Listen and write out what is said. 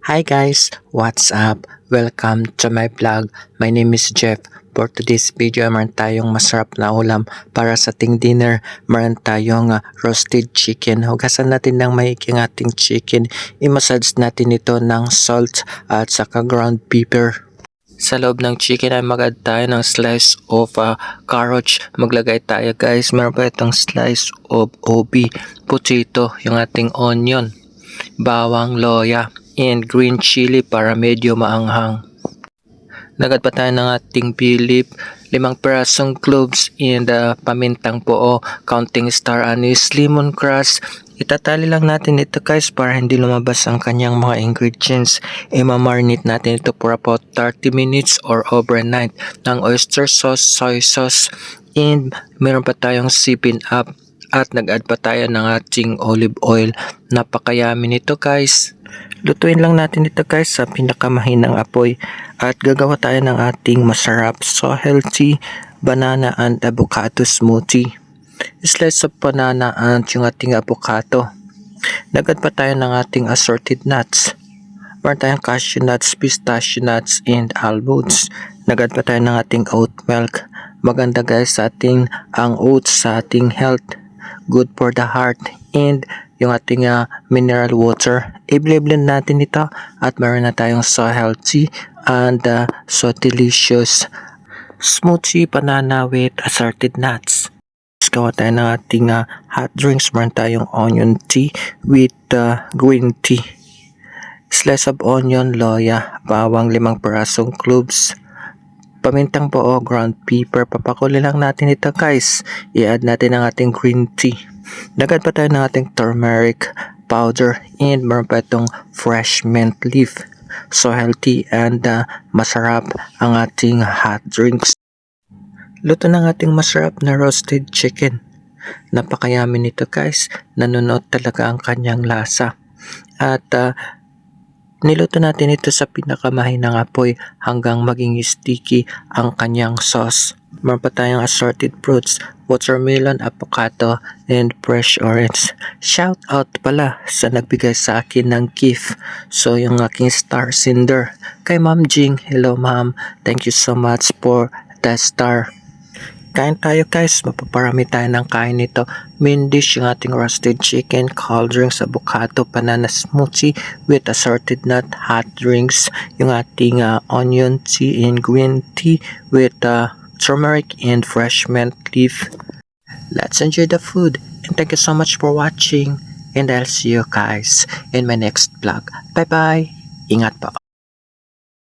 Hi guys, what's up? Welcome to my vlog. My name is Jeff. For today's video, meron tayong masarap na ulam para sa ating dinner. Meron tayong roasted chicken. Hugasan natin ng maigi ang ating chicken. I-massage natin ito ng salt at saka ground pepper. Sa loob ng chicken ay mag-add tayo ng slice of carrots. Maglagay tayo guys. Meron pa itong slice of OB, potato, yung ating onion, bawang, loya, and green chili para medyo maanghang. Nagad pa tayo ng ating bilip, 5 pirasong cloves and pamintang buo, counting star anise, lemon grass. Itatali lang natin ito guys para hindi lumabas ang kanyang mga ingredients. I-marinate natin ito for about 30 minutes or overnight ng oyster sauce, soy sauce, and meron pa tayong 7-up at nag-add pa tayo ng ating olive oil. Napakayami nito guys. Lutuin lang natin ito guys sa pinakamahinang apoy at gagawa tayo ng ating masarap, so healthy banana and avocado smoothie. Slice of banana and yung ating avocado. Nagad pa tayo ng ating assorted nuts. Meron tayong cashew nuts, pistachio nuts, and almonds. Nagad pa tayo ng ating oat milk. Maganda guys sa ating ang oats sa ating health. Good for the heart. And yung ating mineral water. I-blend natin ito at meron na tayong so healthy and so delicious smoothie banana with assorted nuts. Gawa tayo ng ating hot drinks. Meron tayong onion tea with green tea. Slice of onion, loya, bawang, 5 pirasong cloves, pamintang buo, ground pepper. Papakuli lang natin ito guys. I-add natin ang ating green tea. Nagad pa tayo ng ating turmeric powder and meron pa itong fresh mint leaf. So healthy and masarap ang ating hot drinks. Luto ng ating masarap na roasted chicken. Napakayami nito guys. Nanonood talaga ang kanyang lasa. At niluto natin ito sa pinakamahinang apoy hanggang maging sticky ang kanyang sauce. Meron pa tayong assorted fruits, watermelon, avocado, and fresh orange. Shout out pala sa nagbigay sa akin ng gift. So yung aking star sender kay Ma'am Jing. Hello ma'am, thank you so much for the star. Kain tayo guys, mapaparami tayo ng kain nito. Main dish yung ating roasted chicken, cold drinks, avocado, banana smoothie with assorted nut, hot drinks, yung ating onion tea and green tea with turmeric and fresh mint leaf. Let's enjoy the food and thank you so much for watching and I'll see you guys in my next vlog. Bye bye! Ingat po!